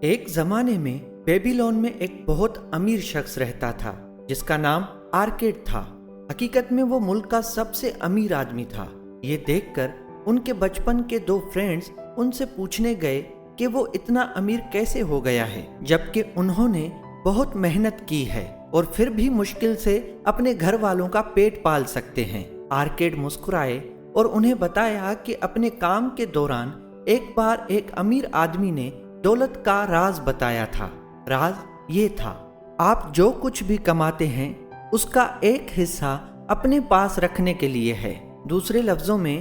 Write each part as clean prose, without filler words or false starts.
ایک زمانے میں بیبیلون میں ایک بہت امیر شخص رہتا تھا جس کا نام آرکیڈ تھا۔ حقیقت میں وہ ملک کا سب سے امیر آدمی تھا۔ یہ دیکھ کر ان کے بچپن کے دو فرینڈز ان سے پوچھنے گئے کہ وہ اتنا امیر کیسے ہو گیا ہے جبکہ انہوں نے بہت محنت کی ہے اور پھر بھی مشکل سے اپنے گھر والوں کا پیٹ پال سکتے ہیں۔ آرکیڈ مسکرائے اور انہیں بتایا کہ اپنے کام کے دوران ایک بار ایک امیر آدمی نے دولت کا راز بتایا تھا۔ راز یہ تھا، آپ جو کچھ بھی کماتے ہیں اس کا ایک حصہ اپنے پاس رکھنے کے لیے ہے۔ دوسرے لفظوں میں،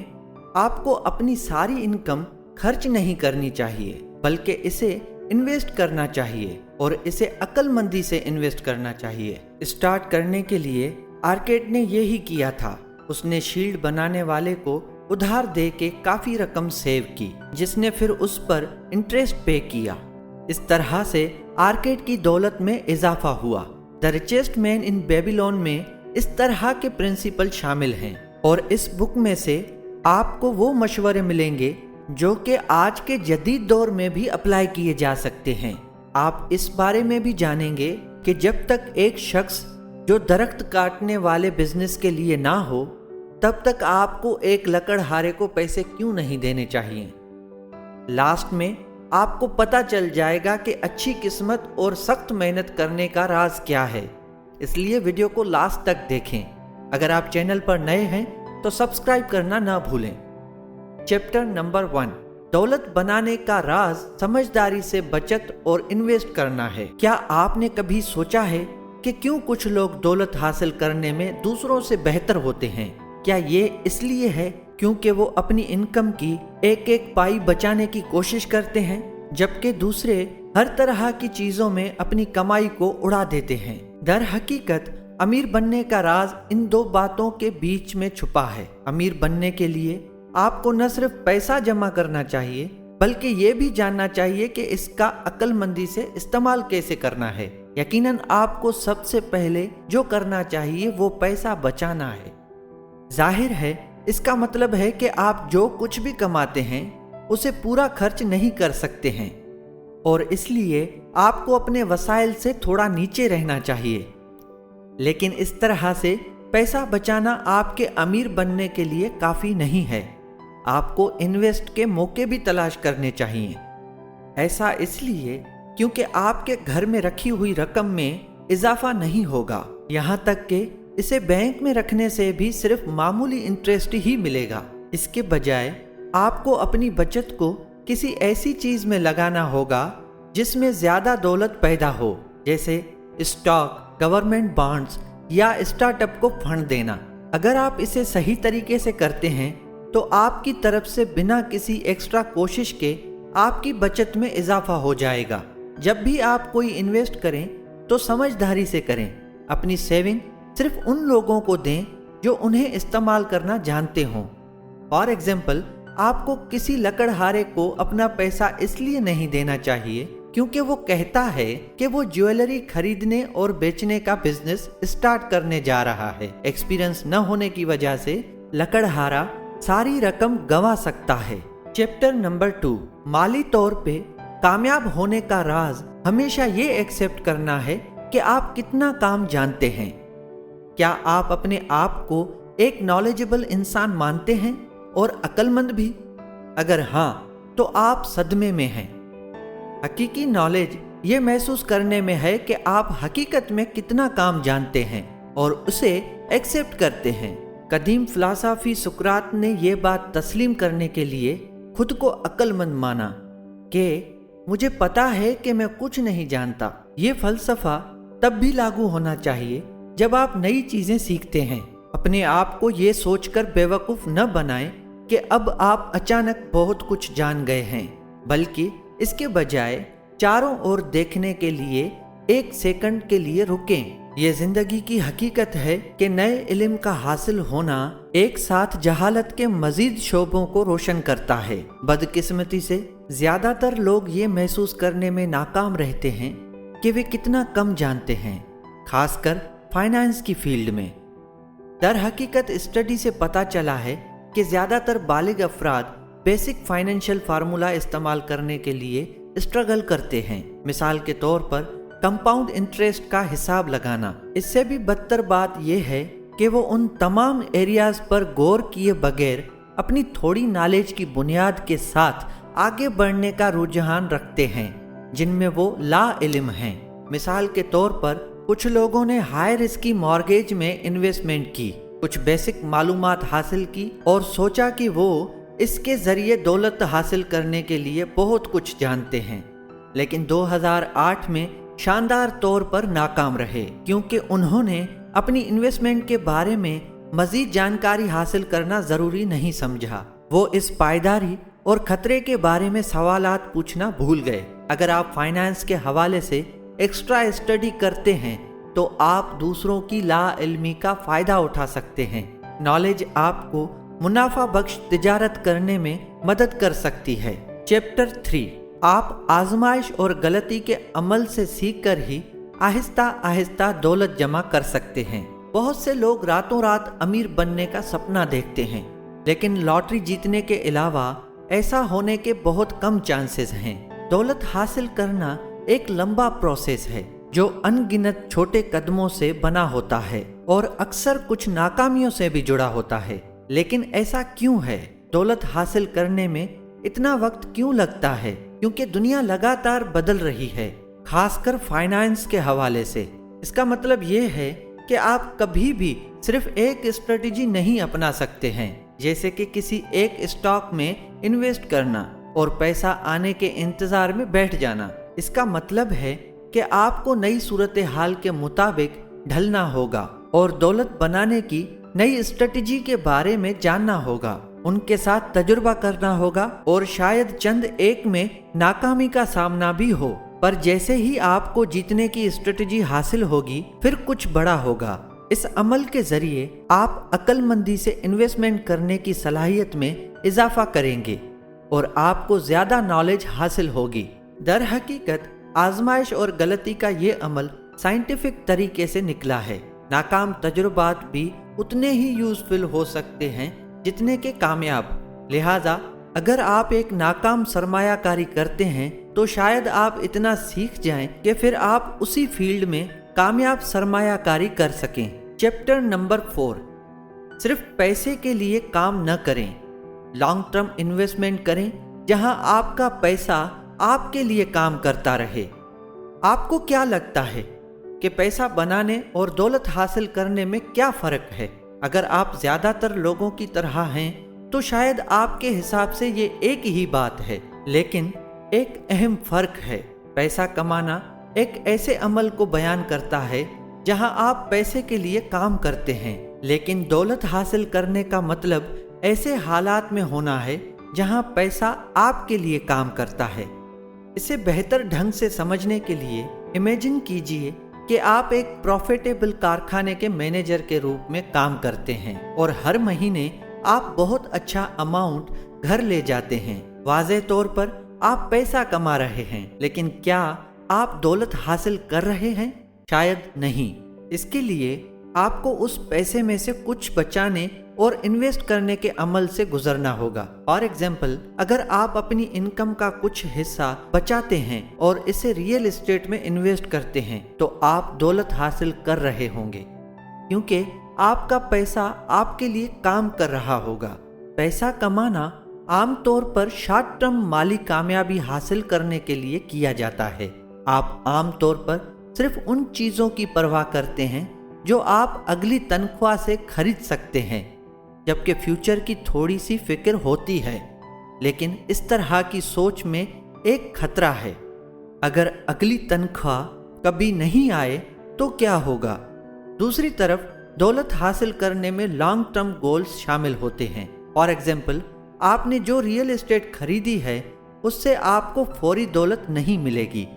آپ کو اپنی ساری انکم خرچ نہیں کرنی چاہیے بلکہ اسے انویسٹ کرنا چاہیے اور اسے عقل مندی سے انویسٹ کرنا چاہیے۔ اسٹارٹ کرنے کے لیے آرکیڈ نے یہی کیا تھا۔ اس نے شیلڈ بنانے والے کو ادھار دے کے کافی رقم سیو کی جس نے پھر اس پر انٹرسٹ پے کیا۔ اس طرح سے آرکیڈ کی دولت میں اضافہ ہوا۔ دی ریچسٹ مین ان بیبیلون میں اس طرح کے پرنسپل شامل ہیں اور اس بک میں سے آپ کو وہ مشورے ملیں گے جو کہ آج کے جدید دور میں بھی اپلائی کیے جا سکتے ہیں۔ آپ اس بارے میں بھی جانیں گے کہ جب تک ایک شخص جو درخت کاٹنے والے بزنس کے لیے نہ ہو تب تک آپ کو ایک لکڑہارے کو پیسے کیوں نہیں دینے چاہیے۔ لاسٹ میں آپ کو پتہ چل جائے گا کہ اچھی قسمت اور سخت محنت کرنے کا راز کیا ہے، اس لیے ویڈیو کو لاسٹ تک دیکھیں۔ اگر آپ چینل پر نئے ہیں تو سبسکرائب کرنا نہ بھولیں۔ چیپٹر نمبر 1، دولت بنانے کا راز سمجھداری سے بچت اور انویسٹ کرنا ہے۔ کیا آپ نے کبھی سوچا ہے کہ کیوں کچھ لوگ دولت حاصل کرنے میں دوسروں سے بہتر ہوتے ہیں؟ کیا یہ اس لیے ہے کیونکہ وہ اپنی انکم کی ایک ایک پائی بچانے کی کوشش کرتے ہیں جبکہ دوسرے ہر طرح کی چیزوں میں اپنی کمائی کو اڑا دیتے ہیں؟ در حقیقت امیر بننے کا راز ان دو باتوں کے بیچ میں چھپا ہے۔ امیر بننے کے لیے آپ کو نہ صرف پیسہ جمع کرنا چاہیے بلکہ یہ بھی جاننا چاہیے کہ اس کا عقل مندی سے استعمال کیسے کرنا ہے۔ یقیناً آپ کو سب سے پہلے جو کرنا چاہیے وہ پیسہ بچانا ہے۔ ظاہر ہے اس کا مطلب ہے کہ آپ جو کچھ بھی کماتے ہیں اسے پورا خرچ نہیں کر سکتے ہیں اور اس لیے آپ کو اپنے وسائل سے تھوڑا نیچے رہنا چاہیے، لیکن اس طرح سے پیسہ بچانا آپ کے امیر بننے کے لیے کافی نہیں ہے۔ آپ کو انویسٹ کے موقع بھی تلاش کرنے چاہیے۔ ایسا اس لیے کیونکہ آپ کے گھر میں رکھی ہوئی رقم میں اضافہ نہیں ہوگا، یہاں تک کہ اسے بینک میں رکھنے سے بھی صرف معمولی انٹرسٹ ہی ملے گا۔ اس کے بجائے آپ کو اپنی بچت کو کسی ایسی چیز میں لگانا ہوگا جس میں زیادہ دولت پیدا ہو، جیسے اسٹاک، گورنمنٹ بانڈز یا اسٹارٹ اپ کو فنڈ دینا۔ اگر آپ اسے صحیح طریقے سے کرتے ہیں تو آپ کی طرف سے بنا کسی ایکسٹرا کوشش کے آپ کی بچت میں اضافہ ہو جائے گا۔ جب بھی آپ کوئی انویسٹ کریں تو سمجھداری سے کریں۔ اپنی سیونگ صرف ان لوگوں کو دیں جو انہیں استعمال کرنا جانتے ہوں۔ فار ایگزامپل، آپ کو کسی لکڑہارے کو اپنا پیسہ اس لیے نہیں دینا چاہیے کیونکہ وہ کہتا ہے کہ وہ جیولری خریدنے اور بیچنے کا بزنس اسٹارٹ کرنے جا رہا ہے۔ ایکسپیرینس نہ ہونے کی وجہ سے لکڑہارا ساری رقم گنوا سکتا ہے۔ چیپٹر نمبر 2، مالی طور پہ کامیاب ہونے کا راز ہمیشہ یہ ایکسپٹ کرنا ہے کہ آپ کتنا کام جانتے ہیں۔ کیا آپ اپنے آپ کو ایک نالجبل انسان مانتے ہیں اور عقل مند بھی؟ اگر ہاں تو آپ صدمے میں ہیں۔ حقیقی نالج یہ محسوس کرنے میں ہے کہ آپ حقیقت میں کتنا کام جانتے ہیں اور اسے ایکسپٹ کرتے ہیں۔ قدیم فلسفی سقراط نے یہ بات تسلیم کرنے کے لیے خود کو عقل مند مانا کہ مجھے پتا ہے کہ میں کچھ نہیں جانتا۔ یہ فلسفہ تب بھی لاگو ہونا چاہیے جب آپ نئی چیزیں سیکھتے ہیں۔ اپنے آپ کو یہ سوچ کر بیوقوف نہ بنائیں کہ اب آپ اچانک بہت کچھ جان گئے ہیں، بلکہ اس کے بجائے چاروں اور دیکھنے کے لیے ایک سیکنڈ کے لیے رکیں۔ یہ زندگی کی حقیقت ہے کہ نئے علم کا حاصل ہونا ایک ساتھ جہالت کے مزید شعبوں کو روشن کرتا ہے۔ بدقسمتی سے زیادہ تر لوگ یہ محسوس کرنے میں ناکام رہتے ہیں کہ وہ کتنا کم جانتے ہیں، خاص کر فائنانس کی فیلڈ میں۔ در حقیقت اسٹڈی سے پتہ چلا ہے کہ زیادہ تر بالغ افراد بیسک فائنینشیل فارمولا استعمال کرنے کے لیے स्ट्रगल करते हैं। मिसाल के तौर पर कंपाउंड इंटरेस्ट का हिसाब लगाना। इससे भी बदतर बात यह है कि वो उन तमाम एरियाज पर गौर किए बगैर अपनी थोड़ी नॉलेज की बुनियाद के साथ आगे बढ़ने का रुझान रखते हैं जिनमें वो ला इल्म हैं। मिसाल के तौर पर कुछ लोगों ने हाई रिस्की मॉर्गेज में इन्वेस्टमेंट की, कुछ बेसिक मालूमात हासिल की और सोचा कि वो इसके जरिए दौलत हासिल करने के लिए बहुत कुछ जानते हैं, लेकिन 2008 में शानदार तौर पर नाकाम रहे क्योंकि उन्होंने अपनी इन्वेस्टमेंट के बारे में मजीद जानकारी हासिल करना जरूरी नहीं समझा। वो इस पायदारी और खतरे के बारे में सवालात पूछना भूल गए। अगर आप फाइनेंस के हवाले से एक्स्ट्रा स्टडी करते हैं तो आप दूसरों की ला इल्मी का फायदा उठा सकते हैं। नॉलेज आपको मुनाफा बख्श तिजारत करने में मदद कर सकती है। चैप्टर 3, आप आजमाइश और गलती के अमल से सीखकर ही आहिस्ता आहिस्ता दौलत जमा कर सकते हैं। बहुत से लोग रातों रात अमीर बनने का सपना देखते हैं, लेकिन लॉटरी जीतने के अलावा ऐसा होने के बहुत कम चांसेस हैं। दौलत हासिल करना एक लंबा प्रोसेस है जो अनगिनत छोटे कदमों से बना होता है और अक्सर कुछ नाकामियों से भी जुड़ा होता है। लेकिन ऐसा क्यों है? दौलत हासिल करने में इतना वक्त क्यों लगता है? क्योंकि दुनिया लगातार बदल रही है, खासकर फाइनेंस के हवाले से। इसका मतलब ये है कि आप कभी भी सिर्फ एक स्ट्रेटजी नहीं अपना सकते हैं, जैसे कि किसी एक स्टॉक में इन्वेस्ट करना और पैसा आने के इंतजार में बैठ जाना। इसका मतलब है कि आपको नई सूरत हाल के मुताबिक ढलना होगा और दौलत बनाने की नई स्ट्रेटजी के बारे में जानना होगा, उनके साथ तजुर्बा करना होगा और शायद चंद एक में नाकामी का सामना भी हो, पर जैसे ही आपको जीतने की स्ट्रेटजी हासिल होगी फिर कुछ बड़ा होगा। इस अमल के जरिए आप अक्लमंदी से इन्वेस्टमेंट करने की सलाहियत में इजाफा करेंगे और आपको ज्यादा नॉलेज हासिल होगी। दर हकीकत आजमाइश और गलती का ये अमल साइंटिफिक तरीके से निकला है। नाकाम तजुर्बात भी उतने ही यूजफुल हो सकते हैं जितने के कामयाब। लिहाजा अगर आप एक नाकाम सरमायाकारी करते हैं तो शायद आप इतना सीख जाएं कि फिर आप उसी फील्ड में कामयाब सरमायाकारी कर सकें। चैप्टर नंबर 4, सिर्फ पैसे के लिए काम न करें, लॉन्ग टर्म इन्वेस्टमेंट करें जहां आपका पैसा आपके लिए काम करता रहे। आपको क्या लगता है कि पैसा बनाने और दौलत हासिल करने में क्या फर्क है? अगर आप ज्यादातर लोगों की तरह हैं तो शायद आपके हिसाब से ये एक ही बात है, लेकिन एक अहम फर्क है। पैसा कमाना एक ऐसे अमल को बयान करता है जहां आप पैसे के लिए काम करते हैं, लेकिन दौलत हासिल करने का मतलब ऐसे हालात में होना है जहां पैसा आपके लिए काम करता है। इसे बेहतर ढंग से समझने के लिए इमेजिन कीजिए कि आप एक प्रॉफिटेबल कारखाने के मैनेजर के रूप में काम करते हैं और हर महीने आप बहुत अच्छा अमाउंट घर ले जाते हैं। वाज़ेह तौर पर आप पैसा कमा रहे हैं, लेकिन क्या आप दौलत हासिल कर रहे हैं? शायद नहीं। इसके लिए आपको उस पैसे में से कुछ बचाने और इन्वेस्ट करने के अमल से गुजरना होगा। फॉर एग्जाम्पल, अगर आप अपनी इनकम का कुछ हिस्सा बचाते हैं और इसे रियल एस्टेट में इन्वेस्ट करते हैं तो आप दौलत हासिल कर रहे होंगे, क्योंकि आपका पैसा आपके लिए काम कर रहा होगा। पैसा कमाना आमतौर पर शॉर्ट टर्म माली कामयाबी हासिल करने के लिए किया जाता है। आप आमतौर पर सिर्फ उन चीजों की परवाह करते हैं जो आप अगली तनख्वाह से खरीद सकते हैं, जबकि फ्यूचर की थोड़ी सी फिक्र होती है। लेकिन इस तरह की सोच में एक खतरा है। अगर अगली तनख्वाह कभी नहीं आए तो क्या होगा? दूसरी तरफ दौलत हासिल करने में लॉन्ग टर्म गोल्स शामिल होते हैं। फॉर एग्जाम्पल, आपने जो रियल एस्टेट खरीदी है उससे आपको फौरी दौलत नहीं मिलेगी,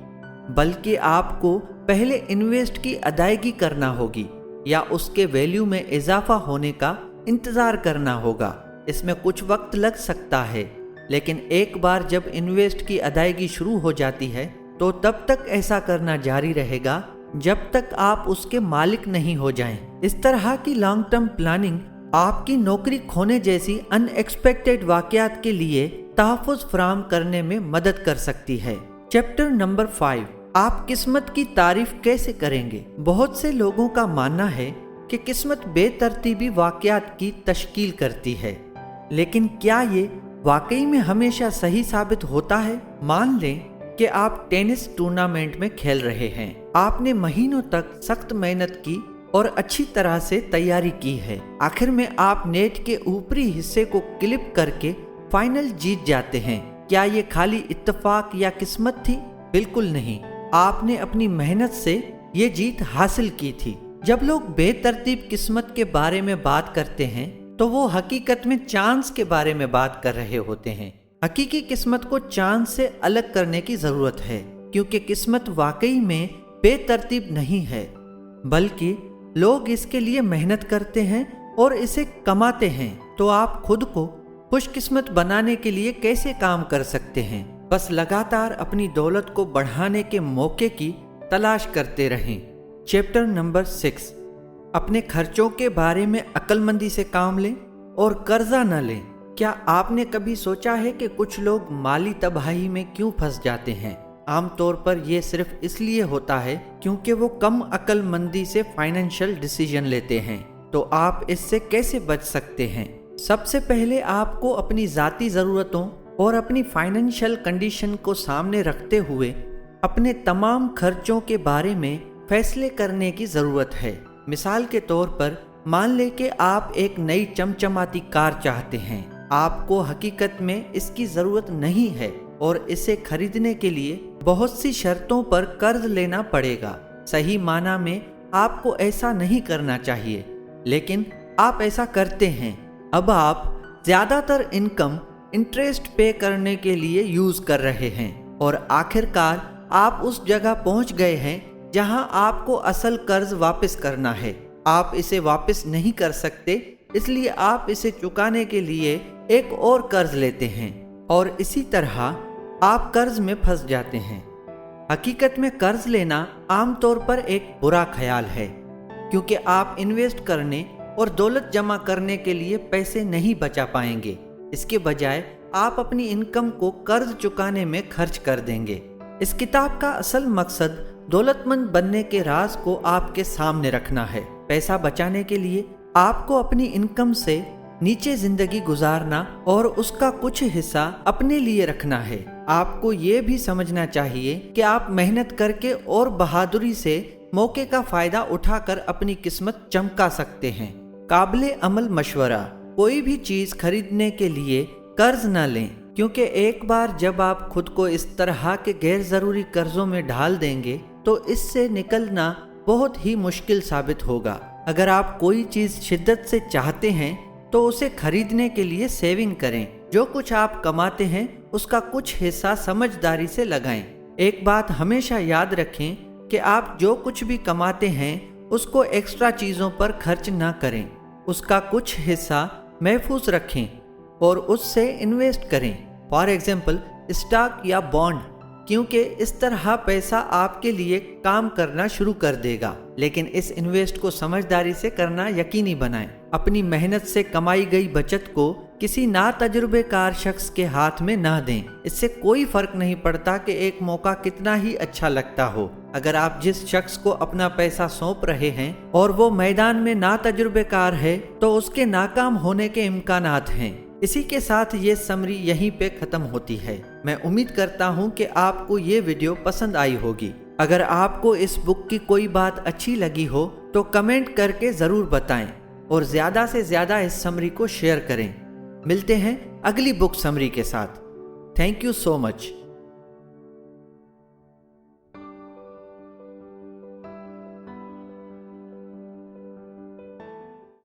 बल्कि आपको पहले इन्वेस्ट की अदायगी करना होगी या उसके वैल्यू में इजाफा होने का इंतजार करना होगा। इसमें कुछ वक्त लग सकता है, लेकिन एक बार जब इन्वेस्ट की अदायगी शुरू हो जाती है तो तब तक ऐसा करना जारी रहेगा जब तक आप उसके मालिक नहीं हो जाएं। इस तरह की लॉन्ग टर्म प्लानिंग आपकी नौकरी खोने जैसी अनएक्सपेक्टेड वाकयात के लिए तहफ़्फ़ुज़ फराहम करने में मदद कर सकती है। चैप्टर नंबर 5, आप किस्मत की तारीफ कैसे करेंगे। बहुत से लोगों का मानना है कि किस्मत बेतरतीबी वाकयात की तश्कील करती है, लेकिन क्या ये वाकई में हमेशा सही साबित होता है। मान लें कि आप टेनिस टूर्नामेंट में खेल रहे हैं। आपने महीनों तक सख्त मेहनत की और अच्छी तरह से तैयारी की है। आखिर में आप नेट के ऊपरी हिस्से को क्लिप करके फाइनल जीत जाते हैं। क्या ये खाली इत्तेफाक या किस्मत थी? बिल्कुल नहीं, आपने अपनी मेहनत से ये जीत हासिल की थी। जब लोग बेतरतीब किस्मत के बारे में बात करते हैं तो वो हकीकत में चांस के बारे में बात कर रहे होते हैं। हकीकी किस्मत को चांस से अलग करने की जरूरत है, क्योंकि किस्मत वाकई में बेतरतीब नहीं है, बल्कि लोग इसके लिए मेहनत करते हैं और इसे कमाते हैं। तो आप खुद को खुशकिस्मत बनाने के लिए कैसे काम कर सकते हैं? बस लगातार अपनी दौलत को बढ़ाने के मौके की तलाश करते रहें। चैप्टर नंबर 6, अपने खर्चों के बारे में अक्लमंदी से काम लें और कर्जा न लें। क्या आपने कभी सोचा है कि कुछ लोग माली तबाही में क्यों फंस जाते हैं? आमतौर पर यह सिर्फ इसलिए होता है क्योंकि वो कम अक्लमंदी से फाइनेंशियल डिसीजन लेते हैं। तो आप इससे कैसे बच सकते हैं? सबसे पहले आपको अपनी ज़ाती ज़रूरतों और अपनी फाइनेंशियल कंडीशन को सामने रखते हुए अपने तमाम खर्चों के बारे में फैसले करने की ज़रूरत है। मिसाल के तौर पर मान लें कि आप एक नई चमचमाती कार चाहते हैं। आपको हकीकत में इसकी ज़रूरत नहीं है और इसे खरीदने के लिए बहुत सी शर्तों पर कर्ज लेना पड़ेगा। सही माना में आपको ऐसा नहीं करना चाहिए, लेकिन आप ऐसा करते हैं। अब आप ज़्यादातर इनकम इंटरेस्ट पे करने के लिए यूज़ कर रहे हैं और आखिरकार आप उस जगह पहुंच गए हैं जहां आपको असल कर्ज वापस करना है। आप इसे वापस नहीं कर सकते, इसलिए आप इसे चुकाने के लिए एक और कर्ज लेते हैं और इसी तरह आप कर्ज में फंस जाते हैं। हकीकत में कर्ज लेना आमतौर पर एक बुरा ख्याल है, क्योंकि आप इन्वेस्ट करने और दौलत जमा करने के लिए पैसे नहीं बचा पाएंगे। इसके बजाय आप अपनी इनकम को कर्ज चुकाने में खर्च कर देंगे। इस किताब का असल मकसद दौलतमंद बनने के राज को आपके सामने रखना है। पैसा बचाने के लिए आपको अपनी इनकम से नीचे जिंदगी गुजारना और उसका कुछ हिस्सा अपने लिए रखना है। आपको ये भी समझना चाहिए कि आप मेहनत करके और बहादुरी से मौके का फायदा उठाकर अपनी किस्मत चमका सकते हैं। काबिले अमल मशवरा, कोई भी चीज खरीदने के लिए कर्ज न लें, क्योंकि एक बार जब आप खुद को इस तरह के गैर जरूरी कर्जों में ढाल देंगे तो इससे निकलना बहुत ही मुश्किल साबित होगा। अगर आप कोई चीज शिद्दत से चाहते हैं तो उसे खरीदने के लिए सेविंग करें। जो कुछ आप कमाते हैं उसका कुछ हिस्सा समझदारी से लगाएं। एक बात हमेशा याद रखें कि आप जो कुछ भी कमाते हैं उसको एक्स्ट्रा चीजों पर खर्च ना करें। उसका कुछ हिस्सा महफूज रखें और उससे इन्वेस्ट करें, फॉर एग्जाम्पल स्टॉक या बॉन्ड, क्योंकि इस तरह पैसा आपके लिए काम करना शुरू कर देगा। लेकिन इस इन्वेस्ट को समझदारी से करना यकीनी बनाएं। अपनी मेहनत से कमाई गई बचत को किसी नातजुर्बेकार शख्स के हाथ में ना दें। इससे कोई फर्क नहीं पड़ता कि एक मौका कितना ही अच्छा लगता हो। अगर आप जिस शख्स को अपना पैसा सौंप रहे हैं और वो मैदान में नातजुर्बेकार है तो उसके नाकाम होने के इम्कानात हैं। इसी के साथ ये समरी यहीं पे खत्म होती है। मैं उम्मीद करता हूँ कि आपको ये वीडियो पसंद आई होगी। अगर आपको इस बुक की कोई बात अच्छी लगी हो तो कमेंट करके ज़रूर बताएं और ज़्यादा से ज़्यादा इस समरी को शेयर करें। मिलते हैं अगली बुक समरी के साथ। Thank you so much.